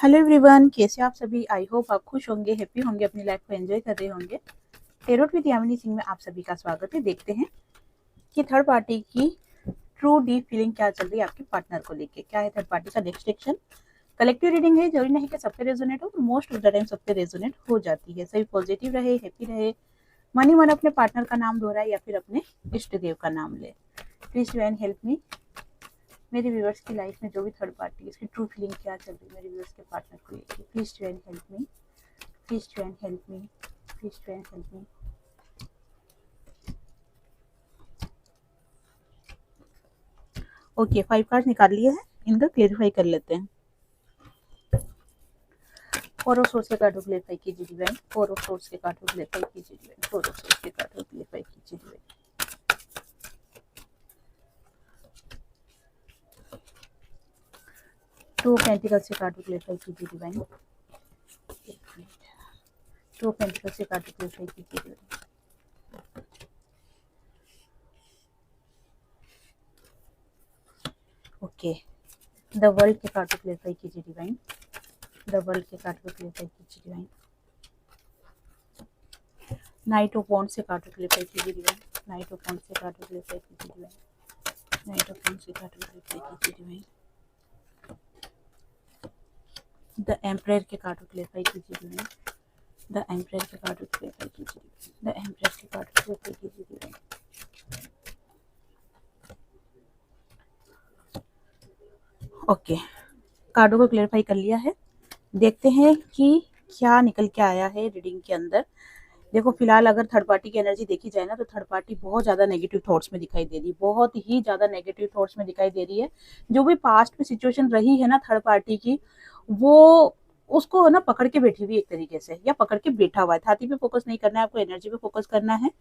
Hello everyone, कैसे आप सभी। आई होप आप खुश होंगे, हैप्पी होंगे, अपनी लाइफ को एंजॉय कर रहे होंगे। टेरोट विद यामिनी सिंह में आप सभी का स्वागत है। देखते हैं कि थर्ड पार्टी की ट्रू डीप फीलिंग क्या चल रही है आपके पार्टनर को लेके। क्या है थर्ड पार्टी का नेक्स्ट एक्शन। कलेक्टिव रीडिंग है, जरूरी नहीं कि सब पे रेजोनेट हो, तो मोस्ट ऑफ द टाइम सब पे रेजोनेट हो जाती है। सभी पॉजिटिव रहे, हैप्पी रहे, मन ही मन अपने पार्टनर का नाम दोहराए या फिर अपने इष्ट देव का नाम ले। Please do and help me. मेरे व्यूअर्स की लाइफ में जो भी थर्ड पार्टी, इसकी ट्रू फीलिंग क्या चल रही है मेरे व्यूअर्स के पार्टनर को लेके। Please do and help me, please do and help me, please do and help me. Okay, 5 card निकाल लिए हैं, इनका क्लेरिफाई कर लेते हैं। 4 ऑफ सोर्स के कार्ड को क्लेरिफाई कीजिए डिवाइन। 4 ऑफ सोर्स के कार्ड को क्लेरिफाई कीजिए डिवाइन। 4 ऑफ सोर्स के कार्ड को क्लेरिफाई कीजिए डिवाइन। 2 ऑफ पेंटिकल्स के कार्ड को क्लेरिफाई कीजिए डिवाइन। 2 ऑफ पेंटिकल्स के कार्ड को क्लेरिफाई कीजिए डिवाइन। ओके, द वर्ल्ड के कार्ड को क्लेरिफाई कीजिए डिवाइन। द वर्ल्ड के कार्ड को क्लेरिफाई कीजिए डिवाइन। नाइट ऑफ वॉन्ड्स से कार्ड को क्लेरिफाई कीजिए डिवाइन। नाइट ऑफ वॉन्ड्स से कार्ड को क्लेरिफाई कीजिए डिवाइन। नाइट ऑफ वॉन्ड्स से कार्ड को क्लेरिफाई कीजिए डिवाइन। द एम्परर के कार्ड को क्लेरिफाई कीजिए डिवाइन। द एम्परर के कार्ड को क्लेरिफाई कीजिए डिवाइन। द एम्परर के कार्ड को क्लेरिफाई कीजिए डिवाइन। ओके, कार्डों को क्लेरिफाई कर लिया है। देखते हैं कि क्या निकल के आया है रीडिंग के अंदर। देखो, फिलहाल अगर थर्ड पार्टी की एनर्जी देखी जाए ना, तो थर्ड पार्टी बहुत ज़्यादा नेगेटिव थॉट्स में दिखाई दे रही है, बहुत ही ज़्यादा नेगेटिव थॉट्स में दिखाई दे रही है। जो भी पास्ट में सिचुएशन रही है ना थर्ड पार्टी की, वो उसको ना पकड़ के बैठी हुई एक तरीके से, या पकड़ के बैठा हुआ है। छाती पे फोकस नहीं करना है आपको, एनर्जी पे फोकस करना है।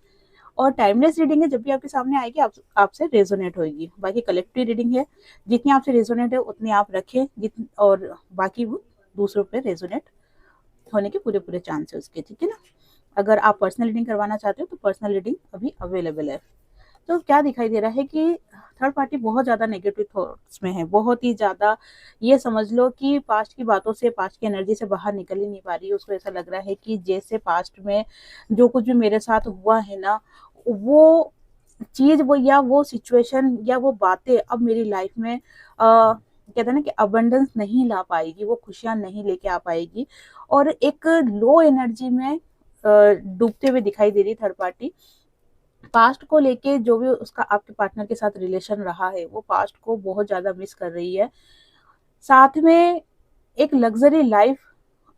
और टाइमलेस रीडिंग है, जब भी आपके सामने आएगी आपसे रेजोनेट होगी। बाकी कलेक्टिव रीडिंग है, जितनी आपसे रेजोनेट है उतनी आप रखें, और बाकी वो दूसरों पे रेजोनेट होने के पूरे पूरे चांस है उसके, ठीक है ना। अगर आप पर्सनल रीडिंग करवाना चाहते हो तो पर्सनल रीडिंग अभी अवेलेबल है। तो क्या दिखाई दे रहा है कि थर्ड पार्टी बहुत ज़्यादा नेगेटिव थॉट्स में है, बहुत ही ज़्यादा। ये समझ लो कि पास्ट की बातों से, पास्ट की एनर्जी से बाहर निकल ही नहीं पा रही है। उसको ऐसा लग रहा है कि जैसे पास्ट में जो कुछ भी मेरे साथ हुआ है ना, वो चीज़, वो या वो सिचुएशन या वो बातें अब मेरी लाइफ में कहते हैं ना कि अबंडेंस नहीं ला पाएगी, वो खुशियाँ नहीं लेके आ पाएगी। और एक लो एनर्जी में डूबते हुए दिखाई दे रही थर्ड पार्टी। पास्ट को लेके जो भी उसका आपके पार्टनर के साथ रिलेशन रहा है, वो पास्ट को बहुत ज़्यादा मिस कर रही है। साथ में एक लग्जरी लाइफ,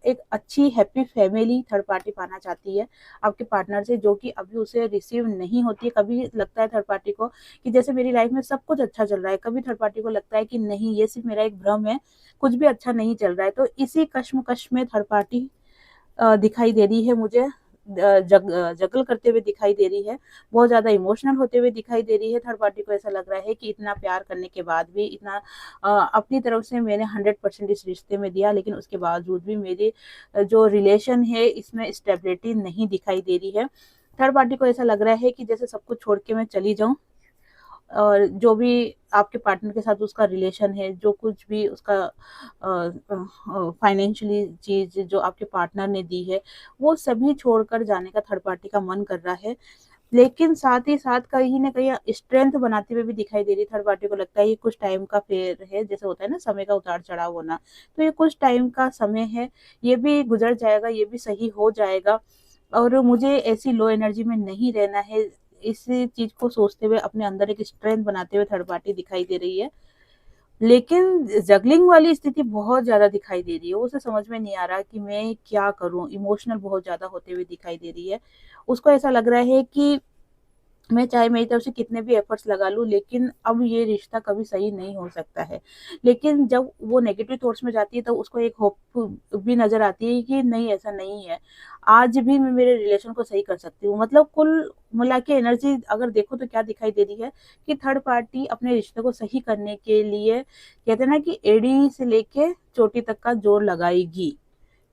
एक अच्छी हैप्पी फैमिली थर्ड पार्टी पाना चाहती है आपके पार्टनर से, जो कि अभी उसे रिसीव नहीं होती है। कभी लगता है थर्ड पार्टी को कि जैसे मेरी लाइफ में सब कुछ अच्छा चल रहा है, कभी थर्ड पार्टी को लगता है कि नहीं, ये सिर्फ मेरा एक भ्रम है, कुछ भी अच्छा नहीं चल रहा है। तो इसी कश्मकश में थर्ड पार्टी दिखाई दे रही है मुझे, जगल करते हुए दिखाई दे रही है, बहुत ज़्यादा इमोशनल होते हुए दिखाई दे रही है। थर्ड पार्टी को ऐसा लग रहा है कि इतना प्यार करने के बाद भी, इतना अपनी तरफ से मैंने 100% इस रिश्ते में दिया, लेकिन उसके बावजूद भी मेरे जो रिलेशन है इसमें स्टेबिलिटी नहीं दिखाई दे रही है। थर्ड पार्टी को ऐसा लग रहा है कि जैसे सब कुछ छोड़ के मैं चली जाऊं, और जो भी आपके पार्टनर के साथ उसका रिलेशन है, जो कुछ भी उसका फाइनेंशियली चीज़ जो आपके पार्टनर ने दी है, वो सभी छोड़कर जाने का थर्ड पार्टी का मन कर रहा है। लेकिन साथ ही साथ कहीं न कहीं स्ट्रेंथ बनाते हुए भी दिखाई दे रही है। थर्ड पार्टी को लगता है ये कुछ टाइम का फेर है, जैसे होता है ना समय का उतार-चढ़ाव होना, तो ये कुछ टाइम का समय है, ये भी गुज़र जाएगा, ये भी सही हो जाएगा। और मुझे ऐसी लो एनर्जी में नहीं रहना है। इस चीज़ को सोचते हुए अपने अंदर एक स्ट्रेंथ बनाते हुए थर्ड पार्टी दिखाई दे रही है। लेकिन जगलिंग वाली स्थिति बहुत ज़्यादा दिखाई दे रही है। उसे समझ में नहीं आ रहा कि मैं क्या करूँ? इमोशनल बहुत ज़्यादा होते हुए दिखाई दे रही है। उसको ऐसा लग रहा है कि मैं चाहे मेरी तरफ से कितने भी एफर्ट्स लगा लूँ, लेकिन अब ये रिश्ता कभी सही नहीं हो सकता है। लेकिन जब वो नेगेटिव थॉट्स में जाती है, तो उसको एक होप भी नज़र आती है कि नहीं, ऐसा नहीं है। आज भी मैं मेरे रिलेशन को सही कर सकती हूँ। मतलब कुल मिला के एनर्जी अगर देखो तो क्या दिखाई दे रही है कि थर्ड पार्टी अपने रिश्ते को सही करने के लिए, कहते हैं ना कि एड़ी से लेके चोटी तक का जोर लगाएगी।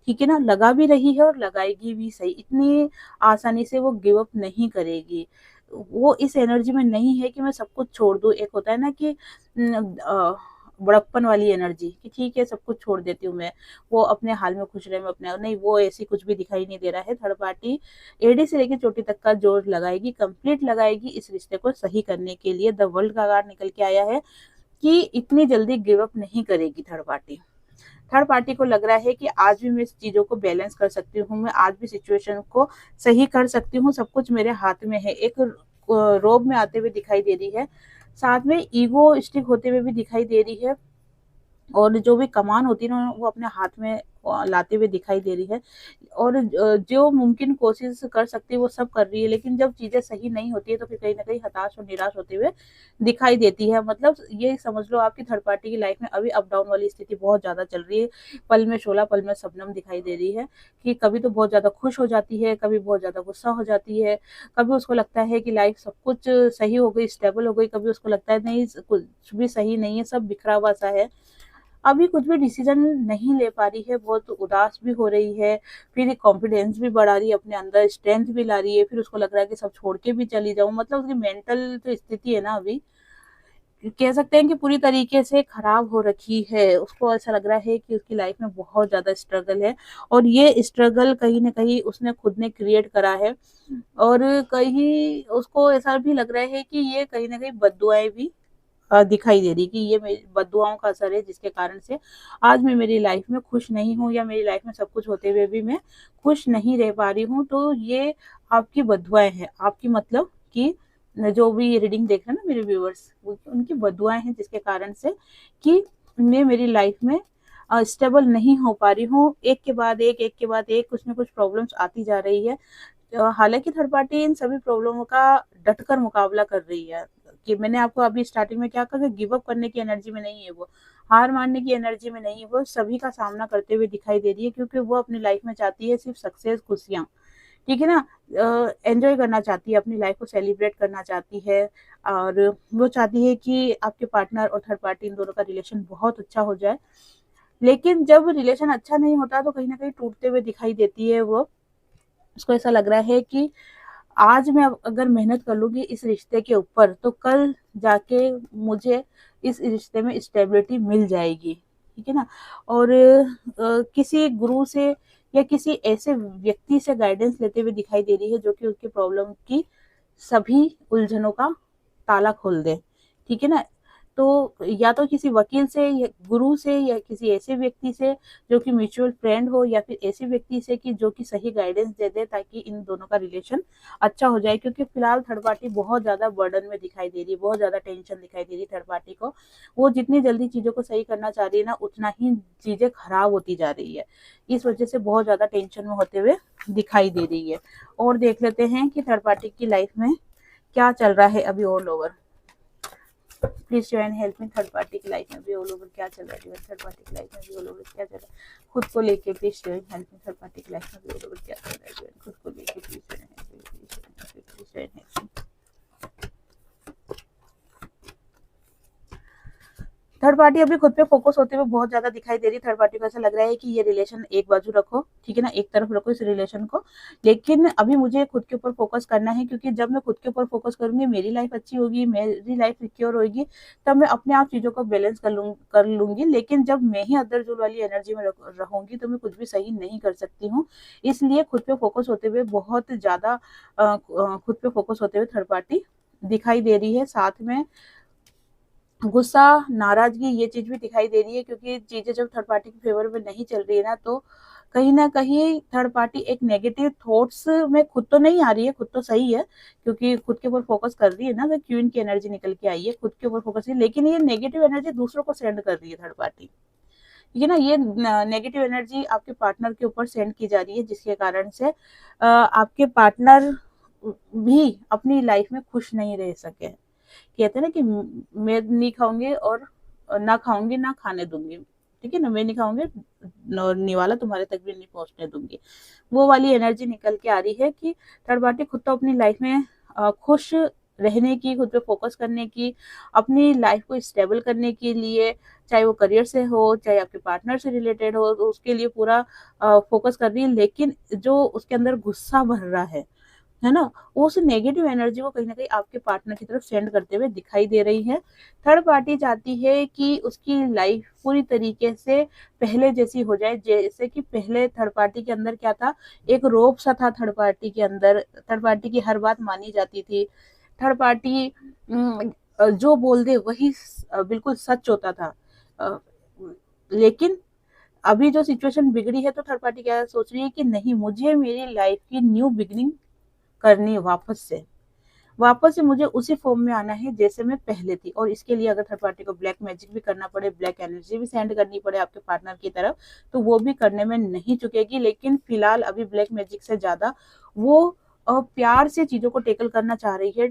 ठीक है ना? लगा भी रही है और लगाएगी भी सही। इतनी आसानी से वो गिव अप नहीं करेगी। वो इस एनर्जी में नहीं है कि मैं सब कुछ छोड़ दूँ। एक होता है ना कि बड़प्पन वाली एनर्जी कि ठीक है सब कुछ छोड़ देती हूँ मैं, वो अपने हाल में खुश रहे, मैं अपने नहीं, वो ऐसी कुछ भी दिखाई नहीं दे रहा है। थर्ड पार्टी एड़ी से लेकर चोटी तक का जोर लगाएगी, कंप्लीट लगाएगी इस रिश्ते को सही करने के लिए। द वर्ल्ड का कार्ड निकल के आया है कि इतनी जल्दी गिव अप नहीं करेगी थर्ड पार्टी। थर्ड पार्टी को लग रहा है कि आज भी मैं इस चीज़ों को बैलेंस कर सकती हूँ, मैं आज भी सिचुएशन को सही कर सकती हूँ, सब कुछ मेरे हाथ में है। एक रोब में आते हुए दिखाई दे रही है, साथ में ईगो स्टिक होते हुए भी दिखाई दे रही है, और जो भी कमान होती है ना वो अपने हाथ में लाते हुए दिखाई दे रही है, और जो मुमकिन कोशिश कर सकती है वो सब कर रही है। लेकिन जब चीज़ें सही नहीं होती है तो फिर कहीं ना कहीं हताश और निराश होते हुए दिखाई देती है। मतलब ये समझ लो आपकी थर्ड पार्टी की लाइफ में अभी अप डाउन वाली स्थिति बहुत ज़्यादा चल रही है। पल में शोला पल में शबनम दिखाई दे रही है कि कभी तो बहुत ज़्यादा खुश हो जाती है, कभी बहुत ज़्यादा गुस्सा हो जाती है, कभी उसको लगता है कि लाइफ सब कुछ सही हो गई, स्टेबल हो गई, कभी उसको लगता है नहीं कुछ भी सही नहीं है, सब बिखरा हुआ सा है, अभी कुछ भी डिसीजन नहीं ले पा रही है, बहुत उदास भी हो रही है, फिर कॉन्फिडेंस भी बढ़ा रही है अपने अंदर, स्ट्रेंथ भी ला रही है, फिर उसको लग रहा है कि सब छोड़ के भी चली जाऊं। मतलब उसकी मेंटल जो स्थिति है ना अभी कह सकते हैं कि पूरी तरीके से खराब हो रखी है। उसको ऐसा लग रहा है कि उसकी लाइफ में बहुत ज्यादा स्ट्रगल है, और ये स्ट्रगल कहीं ना कहीं उसने खुद ने क्रिएट करा है, और कहीं उसको ऐसा भी लग रहा है कि ये कहीं ना कहीं बद्दुआएं भी दिखाई दे रही कि ये मेरी बद्दुआओं का असर है, जिसके कारण से आज मैं मेरी लाइफ में खुश नहीं हूँ, या मेरी लाइफ में सब कुछ होते हुए भी मैं खुश नहीं रह पा रही हूँ। तो ये आपकी बद्दुआएं हैं, आपकी मतलब कि जो भी रीडिंग देख रहे हैं ना मेरे व्यूअर्स, उनकी बद्दुआएं हैं, जिसके कारण से कि मैं मेरी लाइफ में स्टेबल नहीं हो पा रही हूँ। एक के बाद एक कुछ न कुछ प्रॉब्लम्स आती जा रही है। हालांकि थर्ड पार्टी इन सभी प्रॉब्लमों का डटकर मुकाबला कर रही है, कि मैंने आपको अभी स्टार्टिंग में क्या कहा कि गिव अप करने की एनर्जी में नहीं है, वो हार मानने की एनर्जी में नहीं है, वो सभी का सामना करते हुए दिखाई दे रही है, क्योंकि वो अपनी लाइफ में चाहती है सिर्फ सक्सेस, खुशियां, ठीक है ना, एंजॉय करना चाहती है, अपनी लाइफ को सेलिब्रेट करना चाहती है, और वो चाहती है कि आपके पार्टनर और थर्ड पार्टी इन दोनों का रिलेशन बहुत अच्छा हो जाए। लेकिन जब रिलेशन अच्छा नहीं होता तो कहीं ना कहीं टूटते हुए दिखाई देती है वो। उसको ऐसा लग रहा है कि आज मैं अगर मेहनत कर लूंगी इस रिश्ते के ऊपर तो कल जाके मुझे इस रिश्ते में स्टेबिलिटी मिल जाएगी, ठीक है ना। और किसी गुरु से या किसी ऐसे व्यक्ति से गाइडेंस लेते हुए दिखाई दे रही है जो कि उसकी प्रॉब्लम की सभी उलझनों का ताला खोल दे, ठीक है ना। तो या तो किसी वकील से या गुरु से या किसी ऐसे व्यक्ति से जो कि म्यूचुअल फ्रेंड हो, या फिर ऐसे व्यक्ति से कि जो कि सही गाइडेंस दे दे, ताकि इन दोनों का रिलेशन अच्छा हो जाए। क्योंकि फिलहाल थर्ड पार्टी बहुत ज्यादा बर्डन में दिखाई दे रही है, बहुत ज्यादा टेंशन दिखाई दे रही है थर्ड पार्टी को। वो जितनी जल्दी चीजों को सही करना चाह रही है ना, उतना ही चीजें खराब होती जा रही है, इस वजह से बहुत ज्यादा टेंशन में होते हुए दिखाई दे रही है। और देख लेते हैं कि थर्ड पार्टी की लाइफ में क्या चल रहा है अभी all over. Please join help में, थर्ड पार्टी की लाइफ में भी ऑल ओवर क्या चल रहा है, थर्ड पार्टी की लाइफ में भी ऑल ओवर क्या चल रहा है, खुद को लेके प्लीज ज्वाइन हेल्प में, थर्ड पार्टी की लाइफ में भी ऑल ओवर क्या चल रहा है, खुद को लेके please join help. Third party अभी खुद पे फोकस होते हुए बहुत ज्यादा दिखाई दे रही है। थर्ड पार्टी को ऐसा लग रहा है कि ये रिलेशन एक बाजू रखो, ठीक है ना, एक तरफ रखो इस रिलेशन को, लेकिन अभी मुझे खुद के ऊपर फोकस करना है, क्योंकि जब मैं खुद के ऊपर फोकस करूंगी मेरी लाइफ अच्छी होगी, मेरी लाइफ सिक्योर होगी, तब मैं अपने आप चीजों को बैलेंस कर लूंगी। लेकिन जब मैं ही अदर जुल वाली एनर्जी में रहूंगी तो मैं कुछ भी सही नहीं कर सकती हूँ। इसलिए खुद पे फोकस होते हुए बहुत ज्यादा खुद पे फोकस होते हुए थर्ड पार्टी दिखाई दे रही है। साथ में गुस्सा, नाराजगी, ये चीज भी दिखाई दे रही है, क्योंकि चीजें जब थर्ड पार्टी के फेवर में नहीं चल रही है ना कहीं थर्ड पार्टी एक नेगेटिव थॉट्स में खुद तो नहीं आ रही है, खुद तो सही है, क्योंकि खुद के ऊपर फोकस कर रही है ना, तो क्वीन की एनर्जी निकल के आई है, खुद के ऊपर फोकस है, लेकिन ये नेगेटिव एनर्जी दूसरों को सेंड कर रही है थर्ड पार्टी, ठीक है ना। ये नेगेटिव एनर्जी आपके पार्टनर के ऊपर सेंड की जा रही है, जिसके कारण से आपके पार्टनर भी अपनी लाइफ में खुश नहीं रह सके। कहते हैं ना कि मैं नहीं खाऊंगी और ना खाऊंगी ना खाने दूंगी, ठीक है ना, मैं नहीं खाऊंगी और निवाला तुम्हारे तक भी नहीं पहुंचने दूंगी, वो वाली एनर्जी निकल के आ रही है कि थर्ड पार्टी खुद तो अपनी लाइफ में खुश रहने की, खुद पे फोकस करने की, अपनी लाइफ को स्टेबल करने के लिए, चाहे वो करियर से हो चाहे आपके पार्टनर से रिलेटेड हो, तो उसके लिए पूरा फोकस कर रही है। लेकिन जो उसके अंदर गुस्सा भर रहा है है ना, उस नेगेटिव एनर्जी को कहीं ना कहीं आपके पार्टनर की तरफ सेंड करते हुए दिखाई दे रही है। थर्ड पार्टी चाहती है कि उसकी लाइफ पूरी तरीके से पहले जैसी हो जाए, जैसे कि पहले थर्ड पार्टी के अंदर क्या था, एक रोब सा था थर्ड पार्टी के अंदर, थर्ड पार्टी की हर बात मानी जाती थी, थर्ड पार्टी जो बोल दे वही बिल्कुल सच होता था। अ, लेकिन अभी जो सिचुएशन बिगड़ी है तो थर्ड पार्टी क्या सोच रही है कि नहीं, मुझे मेरी लाइफ की न्यू बिगनिंग करनी है, वापस से मुझे उसी फॉर्म में आना है जैसे मैं पहले थी। और इसके लिए अगर थर्ड पार्टी को ब्लैक मैजिक भी करना पड़े, ब्लैक एनर्जी भी सेंड करनी पड़े आपके पार्टनर की तरफ, तो वो भी करने में नहीं चुकेगी। लेकिन फिलहाल अभी ब्लैक मैजिक से ज्यादा वो प्यार से चीजों को टेकल करना चाह रही है।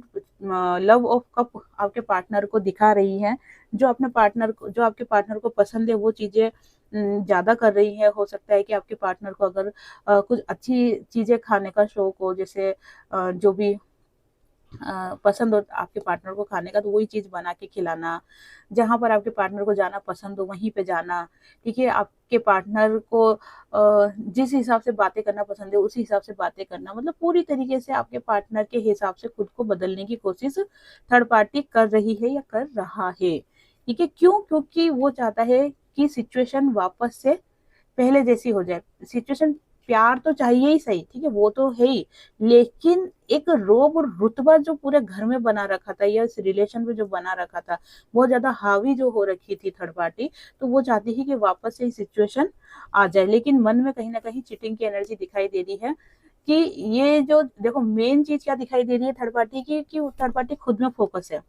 लव ऑफ कप आपके पार्टनर को दिखा रही है, जो आपके पार्टनर को पसंद है वो चीजें ज्यादा कर रही है। हो सकता है कि आपके पार्टनर को अगर कुछ अच्छी चीजें खाने का शौक हो, जैसे जो भी पसंद हो आपके पार्टनर को खाने का, तो वही चीज बना के खिलाना, जहां पर आपके पार्टनर को जाना पसंद हो वहीं पे जाना। ठीक है, आपके पार्टनर को जिस हिसाब से बातें करना पसंद है उसी हिसाब से बातें करना, मतलब पूरी तरीके से आपके पार्टनर के हिसाब से खुद को बदलने की कोशिश थर्ड पार्टी कर रही है या कर रहा है। ठीक है, क्यों? क्योंकि वो चाहता है कि सिचुएशन वापस से पहले जैसी हो जाए। सिचुएशन, प्यार तो चाहिए ही सही, ठीक है, वो तो है ही, लेकिन एक रोब और रुतबा जो पूरे घर में बना रखा था या इस रिलेशन में जो बना रखा था, बहुत ज्यादा हावी जो हो रखी थी थर्ड पार्टी, तो वो चाहती है कि वापस से सिचुएशन आ जाए। लेकिन मन में कहीं ना कहीं चीटिंग की एनर्जी दिखाई दे रही है कि ये जो देखो, मेन चीज क्या दिखाई दे रही है थर्ड पार्टी की, कि थर्ड पार्टी खुद में फोकस है,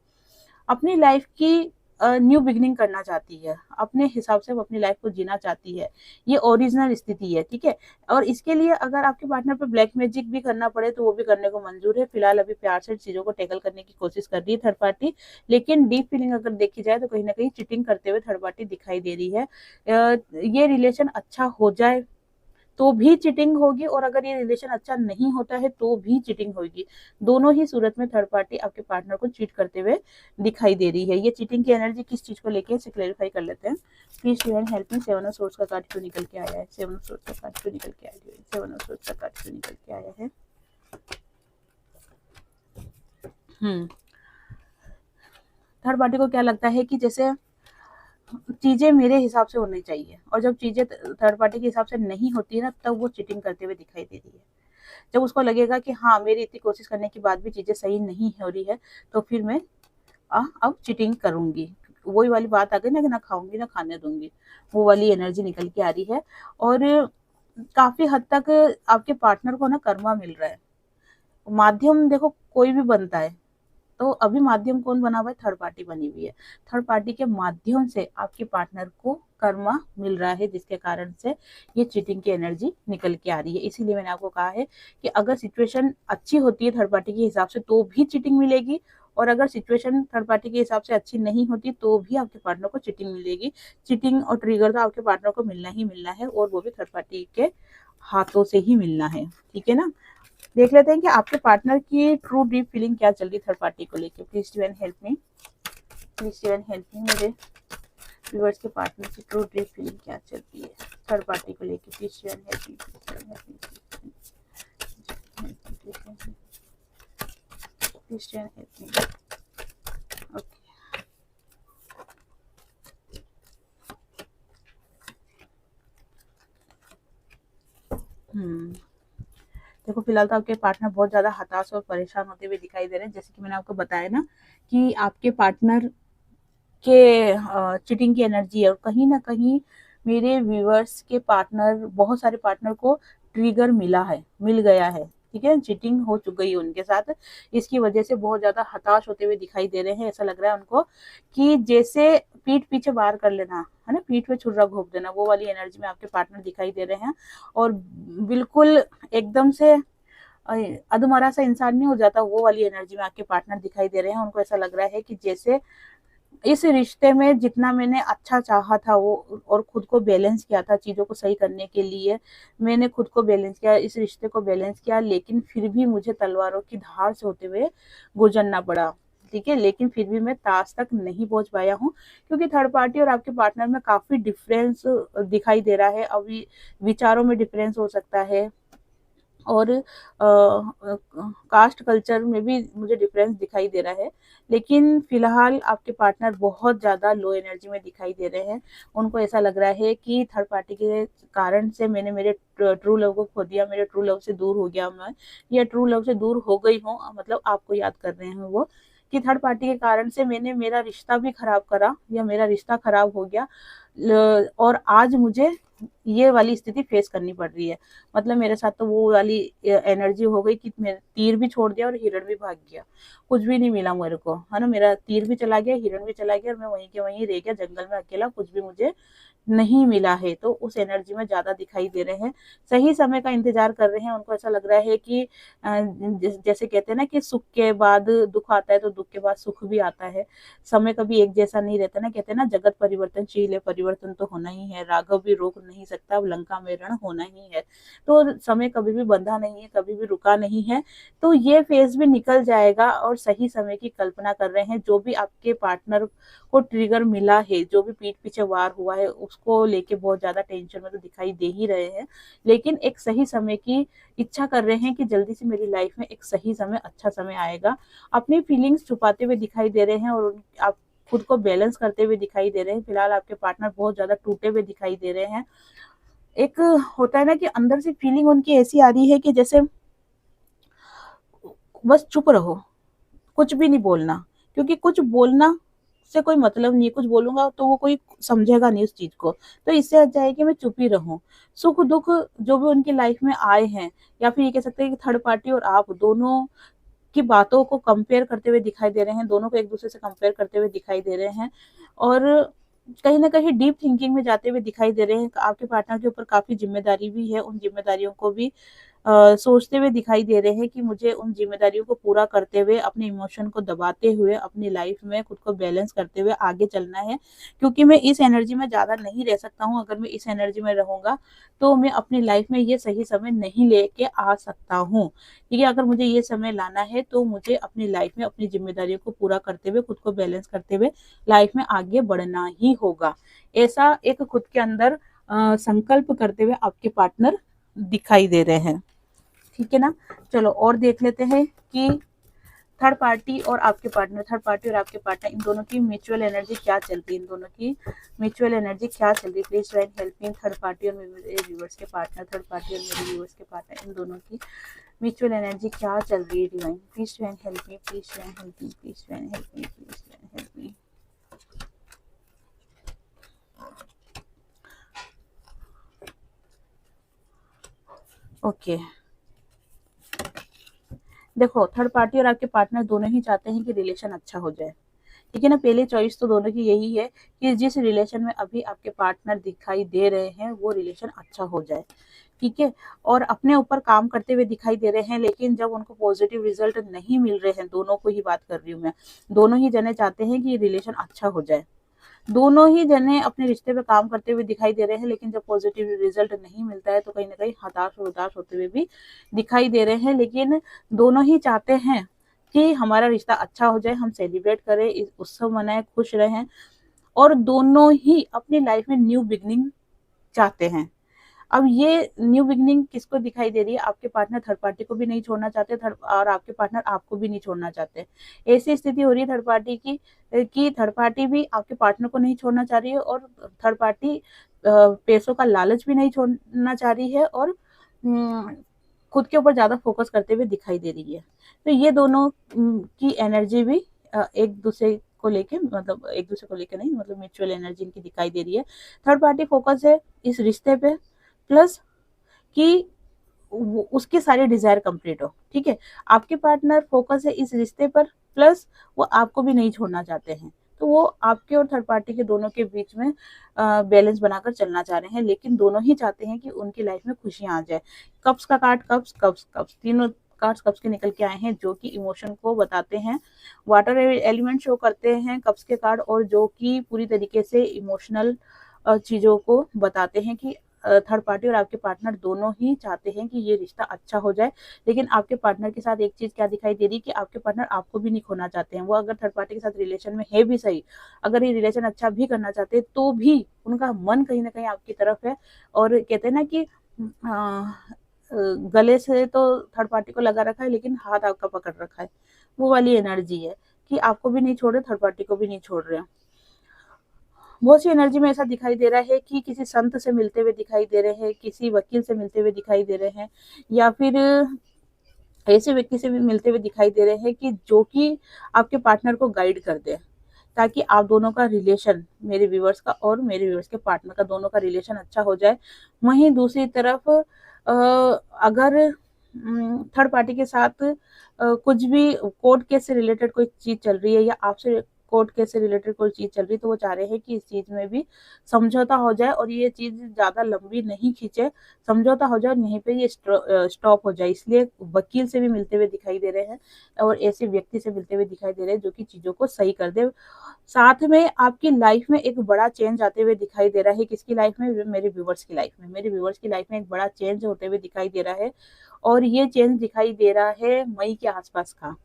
अपनी लाइफ की न्यू बिगनिंग करना चाहती है, अपने हिसाब से वो अपनी लाइफ को जीना चाहती है। ये ओरिजिनल स्थिति है, ठीक है। और इसके लिए अगर आपके पार्टनर पे ब्लैक मैजिक भी करना पड़े तो वो भी करने को मंजूर है। फिलहाल अभी प्यार से चीजों को टैकल करने की कोशिश कर रही है थर्ड पार्टी, लेकिन डीप फीलिंग अगर देखी जाए तो कहीं ना कहीं चीटिंग करते हुए थर्ड पार्टी दिखाई दे रही है। ये रिलेशन अच्छा हो जाए तो भी चीटिंग होगी, और अगर ये रिलेशन अच्छा नहीं होता है तो भी चीटिंग होगी। दोनों ही सूरत में थर्ड पार्टी आपके पार्टनर को चीट करते हुए दिखाई दे रही है। ये चीटिंग की एनर्जी किस चीज को लेके इसे क्लेरिफाई कर लेते हैं। Please to and help me, seven of swords का कार्ड क्यों निकल के आया है, सेवन ऑफ सोर्ड्स का कार्ड क्यों निकल के आया है, सेवन ऑफ सोर्ड्स का कार्ड क्यों निकल के आया है। थर्ड पार्टी को क्या लगता है कि जैसे चीजें मेरे हिसाब से होनी चाहिए, और जब चीजें थर्ड पार्टी के हिसाब से नहीं होती है ना, तब वो चीटिंग करते हुए दिखाई दे रही है। जब उसको लगेगा कि हाँ, मेरी इतनी कोशिश करने के बाद भी चीजें सही नहीं हो रही है, तो फिर मैं अब चीटिंग करूंगी। वही वाली बात आ गई ना कि ना खाऊंगी ना खाने दूंगी, वो वाली एनर्जी निकल के आ रही है। और काफी हद तक आपके पार्टनर को ना कर्मा मिल रहा है। माध्यम देखो कोई भी बनता है, तो अभी माध्यम कौन बना हुआ है, थर्ड पार्टी बनी हुई है। थर्ड पार्टी के माध्यम से आपके पार्टनर को कर्मा मिल रहा है, जिसके कारण से ये चीटिंग की एनर्जी निकल के आ रही है। इसीलिए मैंने आपको कहा है कि अगर सिचुएशन अच्छी होती है थर्ड पार्टी के हिसाब से तो भी चीटिंग मिलेगी, और अगर सिचुएशन थर्ड पार्टी के हिसाब से अच्छी नहीं होती तो भी आपके पार्टनर को चीटिंग मिलेगी। चीटिंग और ट्रिगर तो आपके पार्टनर को मिलना ही मिलना है, और वो भी थर्ड पार्टी के हाथों से ही मिलना है। ठीक है ना, देख लेते हैं कि आपके पार्टनर की ट्रू डीप फीलिंग क्या चल रही थर्ड पार्टी को लेके। Please to and help me, please to and help me, मेरे व्यूअर्स के पार्टनर की ट्रू डीप फीलिंग क्या चल रही है थर्ड पार्टी को लेके। Please to and help me, please to and help me. Okay, देखो फिलहाल तो आपके पार्टनर बहुत ज्यादा हताश और परेशान होते हुए दिखाई दे रहे हैं। जैसे कि मैंने आपको बताया ना कि आपके पार्टनर के चीटिंग की एनर्जी है, और कहीं ना कहीं मेरे व्यूअर्स के पार्टनर, बहुत सारे पार्टनर को ट्रिगर मिल गया है। ठीक है, चीटिंग हो चुकी है उनके साथ, इसकी वजह से बहुत ज्यादा हताश होते हुए दिखाई दे रहे हैं। ऐसा लग रहा है उनको कि जैसे पीठ पीछे वार कर लेना है ना, पीठ पे छुरा घोंप देना, वो वाली एनर्जी में आपके पार्टनर दिखाई दे रहे हैं। और बिल्कुल एकदम से अधमरा सा इंसान नहीं हो जाता, वो वाली एनर्जी में आपके पार्टनर दिखाई दे रहे हैं। उनको ऐसा लग रहा है कि जैसे इस रिश्ते में जितना मैंने अच्छा चाहा था वो, और खुद को बैलेंस किया था चीजों को सही करने के लिए, मैंने खुद को बैलेंस किया, इस रिश्ते को बैलेंस किया, लेकिन फिर भी मुझे तलवारों की धार से होते हुए गुजरना पड़ा। ठीक है, लेकिन फिर भी मैं ताज तक नहीं पहुंच पाया हूँ, क्योंकि थर्ड पार्टी और आपके पार्टनर में काफी डिफरेंस दिखाई दे रहा है। अभी विचारों में डिफरेंस हो सकता है, और कास्ट कल्चर में भी मुझे डिफरेंस दिखाई दे रहा है। लेकिन फिलहाल आपके पार्टनर बहुत ज़्यादा लो एनर्जी में दिखाई दे रहे हैं। उनको ऐसा लग रहा है कि थर्ड पार्टी के कारण से मैंने मेरे ट्रू लव को खो दिया, मेरे ट्रू लव से दूर हो गया मैं, या ट्रू लव से दूर हो गई हूँ, मतलब आपको याद कर रहे हैं वो, कि थर्ड पार्टी के कारण से मैंने मेरा रिश्ता भी खराब करा या मेरा रिश्ता खराब हो गया, और आज मुझे ये वाली स्थिति फेस करनी पड़ रही है। मतलब मेरे साथ तो वो वाली एनर्जी हो गई कि मैं तीर भी छोड़ दिया और हिरण भी भाग गया, कुछ भी नहीं मिला मेरे को, है ना, मेरा तीर भी चला गया, हिरण भी चला गया, और मैं वहीं के वहीं रह गया जंगल में अकेला, कुछ भी मुझे नहीं मिला है। तो उस एनर्जी में ज़्यादा दिखाई दे रहे हैं, सही समय का इंतजार कर रहे हैं। उनको ऐसा लग रहा है कि जैसे कहते हैं ना कि सुख के बाद दुख आता है तो दुख के बाद सुख भी आता है। समय कभी एक जैसा नहीं रहता ना, कहते हैं ना जगत परिवर्तनशील है, परिवर्तन तो होना ही है, राघव भी रोक नहीं सकता, अब लंका में रण होना ही है। तो समय कभी भी बंधा नहीं है, कभी भी रुका नहीं है। तो ये फेज भी निकल जाएगा और सही समय की कल्पना कर रहे हैं। जो भी आपके पार्टनर को ट्रिगर मिला है, जो भी पीठ पीछे वार हुआ है, उसको लेके बहुत ज्यादा टेंशन में तो दिखाई दे ही रहे हैं। लेकिन एक सही समय की इच्छा कर रहे हैं कि जल्दी से मेरी लाइफ में एक सही समय, अच्छा समय आएगा। अपनी फीलिंग्स छुपाते हुए दिखाई दे रहे हैं और आप खुद को बैलेंस करते हुए दिखाई दे रहे हैं। फिलहाल आपके पार्टनर बहुत ज्यादा टूटे हुए दिखाई दे रहे हैं। एक होता है ना कि अंदर से फीलिंग उनकी ऐसी आ रही है कि जैसे बस चुप रहो, कुछ भी नहीं बोलना, क्योंकि कुछ बोलना से कोई मतलब नहीं है, कुछ बोलूंगा तो वो कोई समझेगा नहीं उस चीज को। तो इससे अच्छा है कि मैं चुप ही रहूं। सुख दुख जो भी उनकी लाइफ में आए हैं, या फिर ये कह सकते हैं कि थर्ड पार्टी और आप दोनों की बातों को कंपेयर करते हुए दिखाई दे रहे हैं, दोनों को एक दूसरे से कंपेयर करते हुए दिखाई दे रहे हैं, और कहीं ना कहीं डीप थिंकिंग में जाते हुए दिखाई दे रहे हैं। आपके पार्टनर के ऊपर काफी जिम्मेदारी भी है, उन जिम्मेदारियों को भी सोचते हुए दिखाई दे रहे हैं कि मुझे उन जिम्मेदारियों को पूरा करते हुए, अपने इमोशन को दबाते हुए, अपनी लाइफ में खुद को बैलेंस करते हुए आगे चलना है। क्योंकि मैं इस एनर्जी में ज़्यादा नहीं रह सकता हूँ। अगर मैं इस एनर्जी में रहूँगा तो मैं अपनी लाइफ में ये सही समय नहीं लेके आ सकता हूँ। ठीक है, अगर मुझे ये समय लाना है तो मुझे अपनी लाइफ में अपनी जिम्मेदारियों को पूरा करते हुए, खुद को बैलेंस करते हुए लाइफ में आगे बढ़ना ही होगा। ऐसा एक खुद के अंदर संकल्प करते हुए आपके पार्टनर दिखाई दे रहे हैं। ठीक है ना। चलो और देख लेते हैं कि थर्ड पार्टी और आपके पार्टनर, थर्ड पार्टी और आपके पार्टनर, इन दोनों की म्यूचुअल एनर्जी क्या चल रही है, इन दोनों की म्यूचुअल एनर्जी क्या चल रही है। Please try help me. Third party और मेरे व्यूअर्स के पार्टनर, थर्ड पार्टी और मेरे व्यूअर्स के पार्टनर, इन दोनों की म्यूचुअल एनर्जी क्या चल रही है divine. Please try help me, please try help me, please try help me, please try help me. Okay, देखो थर्ड पार्टी और आपके पार्टनर दोनों ही चाहते हैं कि रिलेशन अच्छा हो जाए। ठीक है ना, पहली चॉइस तो दोनों की यही है कि जिस रिलेशन में अभी आपके पार्टनर दिखाई दे रहे हैं वो रिलेशन अच्छा हो जाए। ठीक है, और अपने ऊपर काम करते हुए दिखाई दे रहे हैं, लेकिन जब उनको पॉजिटिव रिजल्ट नहीं मिल रहे हैं, दोनों को ही बात कर रही हूँ मैं, दोनों ही जने चाहते हैं कि रिलेशन अच्छा हो जाए। दोनों ही जने अपने रिश्ते पे काम करते हुए दिखाई दे रहे हैं, लेकिन जब पॉजिटिव रिजल्ट नहीं मिलता है तो कहीं ना कहीं हताश और उदास होते हुए भी दिखाई दे रहे हैं। लेकिन दोनों ही चाहते हैं कि हमारा रिश्ता अच्छा हो जाए, हम सेलिब्रेट करें, इस उत्सव मनाएं, खुश रहें, और दोनों ही अपनी लाइफ में न्यू बिगनिंग चाहते हैं। अब ये न्यू बिगनिंग किसको दिखाई दे रही है, आपके पार्टनर थर्ड पार्टी को भी नहीं छोड़ना चाहते, थर्ड और आपके पार्टनर आपको भी नहीं छोड़ना चाहते। ऐसी स्थिति हो रही है थर्ड पार्टी की कि थर्ड पार्टी भी आपके पार्टनर को नहीं छोड़ना चाह रही है, और थर्ड पार्टी पैसों का लालच भी नहीं छोड़ना चाह रही है, और खुद के ऊपर ज्यादा फोकस करते हुए दिखाई दे रही है। तो ये दोनों की एनर्जी भी एक दूसरे को लेके, मतलब एक दूसरे को लेके नहीं, मतलब म्यूचुअल एनर्जी इनकी दिखाई दे रही है। थर्ड पार्टी फोकस है इस रिश्ते पे, प्लस कि उसके सारे डिजायर कंप्लीट हो। ठीक है, आपके पार्टनर फोकस है इस रिश्ते पर, प्लस वो आपको भी नहीं छोड़ना चाहते हैं। तो वो आपके और थर्ड पार्टी के दोनों के बीच में बैलेंस बनाकर चलना चाह रहे हैं, लेकिन दोनों ही चाहते हैं कि उनकी लाइफ में खुशियां आ जाए। कप्स का कार्ड, कप्स कप्स कप्स, तीनों कार्ड्स कप्स के निकल के आए हैं, जो कि इमोशन को बताते हैं। वाटर एलिमेंट शो करते हैं कप्स के कार्ड, और जो कि पूरी तरीके से इमोशनल चीजों को बताते हैं कि थर्ड पार्टी और आपके पार्टनर दोनों ही चाहते हैं कि ये रिश्ता अच्छा हो जाए। लेकिन आपके पार्टनर के साथ एक चीज क्या दिखाई दे रही है कि आपके पार्टनर आपको भी नहीं खोना चाहते हैं। वो अगर थर्ड पार्टी के साथ रिलेशन में है भी सही, अगर ये रिलेशन अच्छा भी करना चाहते हैं, तो भी उनका मन कहीं ना कहीं आपकी तरफ है। और कहते हैं ना कि गले से तो थर्ड पार्टी को लगा रखा है लेकिन हाथ आपका पकड़ रखा है, वो वाली एनर्जी है कि आपको भी नहीं छोड़ रहे, थर्ड पार्टी को भी नहीं छोड़ रहे हैं। बहुत सी एनर्जी में ऐसा दिखाई दे रहा है कि किसी संत से मिलते हुए दिखाई दे रहे हैं, किसी वकील से मिलते हुए दिखाई दे रहे हैं, या फिर ऐसे व्यक्ति से भी मिलते हुए दिखाई दे रहे हैं कि जो कि आपके पार्टनर को गाइड कर दे, ताकि आप दोनों का रिलेशन, मेरे व्यूअर्स का और मेरे व्यूअर्स के पार्टनर का, दोनों का रिलेशन अच्छा हो जाए। वहीं दूसरी तरफ अगर थर्ड पार्टी के साथ कुछ भी कोर्ट केस से रिलेटेड कोई चीज चल रही है या आपसे कोर्ट केस से रिलेटेड कोई चीज चल रही है, तो वो चाह रहे हैं कि इस चीज में भी समझौता हो जाए और ये चीज ज्यादा लंबी नहीं खींचे, समझौता हो जाए और यहीं पे ये स्टॉप हो जाए। इसलिए वकील से भी मिलते हुए दिखाई दे रहे हैं और ऐसे व्यक्ति से मिलते हुए दिखाई दे रहे हैं जो कि चीजों को सही कर दे। साथ में आपकी लाइफ में एक बड़ा चेंज आते हुए दिखाई दे रहा है। किसकी लाइफ में? मेरे व्यूवर्स की लाइफ में। मेरे व्यूवर्स की लाइफ में एक बड़ा चेंज होते हुए दिखाई दे रहा है और ये चेंज दिखाई दे रहा है मई के आसपास का।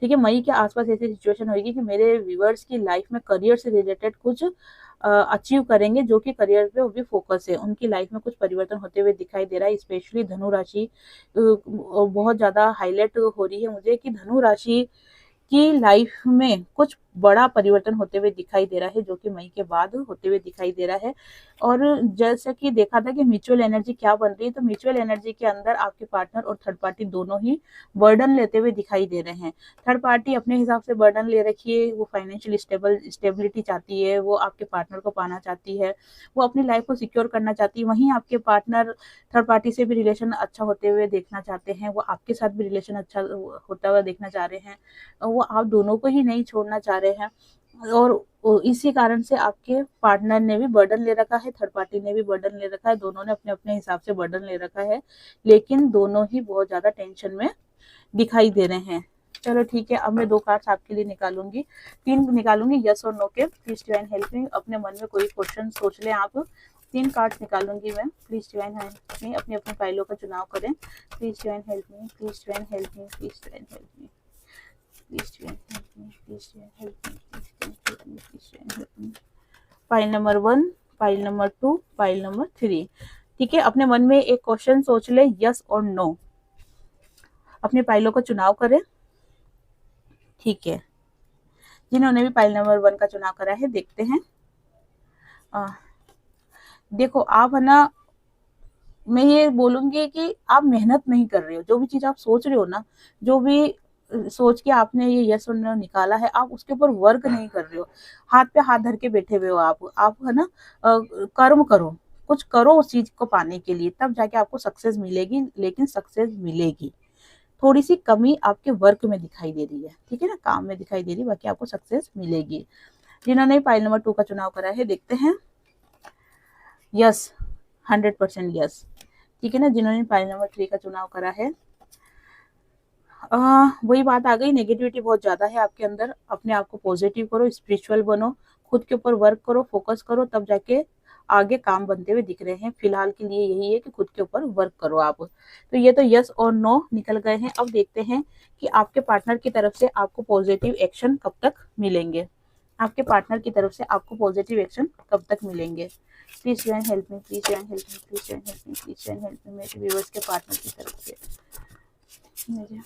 ठीक है, मई के आसपास ऐसी सिचुएशन होगी कि मेरे व्यूअर्स की लाइफ में करियर से रिलेटेड कुछ अचीव करेंगे, जो कि करियर पे भी फोकस है। उनकी लाइफ में कुछ परिवर्तन होते हुए दिखाई दे रहा है। स्पेशली धनु राशि बहुत ज्यादा हाईलाइट हो रही है मुझे कि धनु राशि की लाइफ में कुछ बड़ा परिवर्तन होते हुए दिखाई दे रहा है, जो कि मई के बाद होते हुए दिखाई दे रहा है। और जैसे कि देखा था कि म्यूचुअल एनर्जी क्या बन रही है, तो म्यूचुअल एनर्जी के अंदर आपके पार्टनर और थर्ड पार्टी दोनों ही बर्डन लेते हुए दिखाई दे रहे हैं। थर्ड पार्टी अपने हिसाब से बर्डन ले रखी है, वो फाइनेंशियल स्टेबिलिटी चाहती है, वो आपके पार्टनर को पाना चाहती है, वो अपनी लाइफ को सिक्योर करना चाहती है। वहीं आपके पार्टनर थर्ड पार्टी से भी रिलेशन अच्छा होते हुए देखना चाहते हैं, वो आपके साथ भी रिलेशन अच्छा होता हुआ देखना चाह रहे हैं, वो आप दोनों को ही नहीं छोड़ना चाह रहे हैं। और इसी कारण से आपके पार्टनर ने भी बर्डन ले रखा है, थर्ड पार्टी ने भी बर्डन ले रखा है, दोनों ने अपने अपने हिसाब से बर्डन ले रखा है, लेकिन दोनों ही बहुत ज्यादा टेंशन में दिखाई दे रहे हैं। चलो ठीक है, अब मैं 2 कार्ड्स आपके लिए निकालूंगी, 3 निकालूंगी यस और नो के। Please divine help me. अपने मन में कोई क्वेश्चन सोच लें आप। 3 कार्ड्स निकालूंगी मैं। Please divine help me. अपनी अपनी फाइलों का चुनाव करें। Please divine help me, please divine help me, please divine help me, please divine help me, please divine help me, please divine help me. File number 1, file number 2, file number 3। ठीक है, अपने मन में एक क्वेश्चन सोच ले, yes और no. अपनी फाइलों का चुनाव करें। ठीक है, जिन्होंने भी फाइल नंबर 1 का चुनाव करा है, देखते हैं। देखो आप है ना, मैं ये बोलूंगी कि आप मेहनत नहीं कर रहे हो। जो भी चीज आप सोच रहे हो ना, जो भी सोच के आपने ये यस और नो निकाला है, आप उसके ऊपर वर्क नहीं कर रहे हो, हाथ पे हाथ धर के बैठे हुए हो। आप है ना, कर्म करो, कुछ करो उस चीज को पाने के लिए, तब जाके आपको सक्सेस मिलेगी। लेकिन सक्सेस मिलेगी, थोड़ी सी कमी आपके वर्क में दिखाई दे रही है, ठीक है ना, काम में दिखाई दे रही है, बाकी आपको सक्सेस मिलेगी। जिन्होंने फाइल नंबर 2 का चुनाव करा है, देखते हैं। Yes, 100% yes. ठीक है ना, जिन्होंने फाइल नंबर 3 का चुनाव करा है, वही बात आ गई, नेगेटिविटी बहुत ज्यादा है आपके अंदर। अपने आप को पॉजिटिव करो, स्पिरिचुअल बनो, खुद के ऊपर वर्क करो, फोकस करो, तब जाके आगे काम बनते हुए दिख रहे हैं। फिलहाल के लिए यही है कि खुद के ऊपर वर्क करो आप। तो ये तो यस और नो निकल गए हैं। अब देखते हैं कि आपके पार्टनर की तरफ से आपको पॉजिटिव एक्शन कब तक मिलेंगे। आपके पार्टनर की तरफ से आपको पॉजिटिव एक्शन कब तक मिलेंगे। Please join help me, please join help me, please join help me, please join help me. मेरे व्यूअर्स के पार्टनर की तरफ से मुझे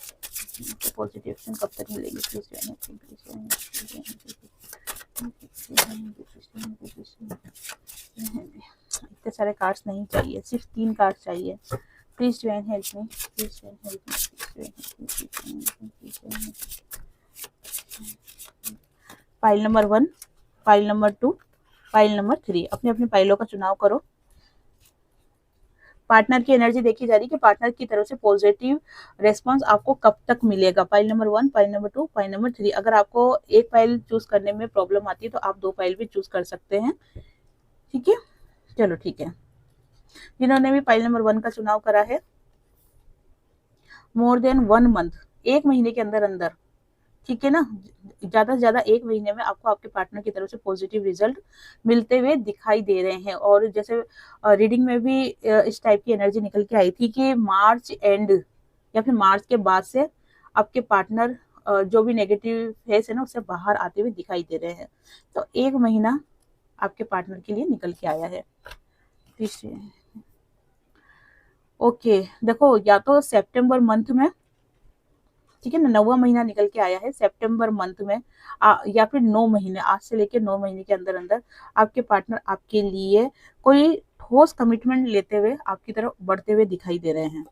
पॉजिटिव एक्शन कब तक मिलेंगे। Please join help me, please join help me. इतने सारे कार्ड्स नहीं चाहिए, सिर्फ 3 कार्ड चाहिए। Please join help me, please join help me, please join help me, please join help me. File number 1, file number 2, file number 3। अपने अपनी फाइलों का चुनाव करो। पार्टनर की एनर्जी देखी जा रही है कि पार्टनर की तरफ से पॉजिटिव रेस्पॉन्स आपको कब तक मिलेगा। File number 1, file number 2, file number 3। अगर आपको एक फाइल चूज करने में प्रॉब्लम आती है तो आप 2 फाइल भी चूज कर सकते हैं। ठीक है, चलो ठीक है। जिन्होंने भी फाइल नंबर 1 का चुनाव करा है, मोर देन 1 मंथ, 1 महीने के अंदर अंदर, ठीक है ना, ज्यादा से ज्यादा 1 महीने में आपको आपके पार्टनर की तरफ से पॉजिटिव रिजल्ट मिलते हुए दिखाई दे रहे हैं। और जैसे रीडिंग में भी इस टाइप की एनर्जी निकल के आई थी कि मार्च एंड या फिर मार्च के बाद से आपके पार्टनर जो भी नेगेटिव फेस है ना, उससे बाहर आते हुए दिखाई दे रहे हैं। तो 1 महीना आपके पार्टनर के लिए निकल के आया है। ओके, देखो या तो सितंबर मंथ में, ठीक है ना, 9वां महीना निकल के आया है सितंबर मंथ में, या फिर 9 महीने, आज से लेके 9 महीने के अंदर अंदर आपके पार्टनर आपके लिए कोई ठोस कमिटमेंट लेते हुए आपकी तरफ बढ़ते हुए दिखाई दे रहे हैं।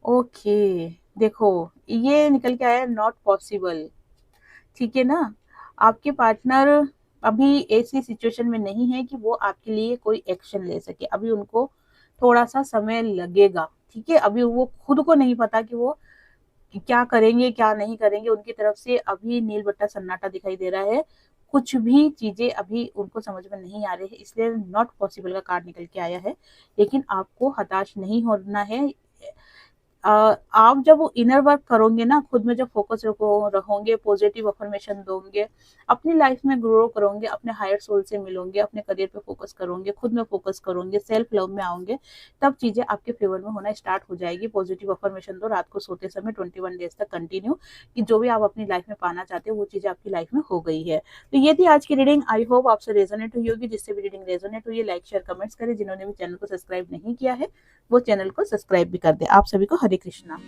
ओके, देखो ये निकल के आया नॉट पॉसिबल, ठीक है ना। आपके पार्टनर अभी ऐसी सिचुएशन में नहीं है कि वो आपके लिए कोई एक्शन ले सके, अभी उनको थोड़ा सा समय लगेगा, ठीक है। अभी वो खुद को नहीं पता कि वो क्या करेंगे क्या नहीं करेंगे, उनकी तरफ से अभी नील बट्टा सन्नाटा दिखाई दे रहा है, कुछ भी चीजें अभी उनको समझ में नहीं आ रही है, इसलिए नॉट पॉसिबल का कार्ड निकल के आया है। लेकिन आपको हताश नहीं होना है। आप जब इनर वर्क करोगे ना, खुद में जब फोकस रहोगे, पॉजिटिव अफर्मेशन दोगे, अपनी लाइफ में ग्रो करोगे, अपने हायर सोल से मिलोगे, अपने करियर पे फोकस करोगे, खुद में फोकस करोगे, सेल्फ लव में आओगे, तब चीजें आपके फेवर में होना स्टार्ट हो जाएगी। पॉजिटिव अफर्मेशन दो रात को सोते समय 21 डेज तक कंटिन्यू, कि जो भी आप अपनी लाइफ में पाना चाहते हो वो चीजें आपकी लाइफ में हो गई है। तो ये थी आज की रीडिंग, आई होप आपसे रेजोनेट हुई होगी। जिससे भी रीडिंग रेजोनेट हुई है, लाइक शेयर कमेंट्स करें, जिन्होंने भी चैनल को सब्सक्राइब नहीं किया है वो चैनल को सब्सक्राइब भी कर दे। आप सभी को हरे कृष्णा।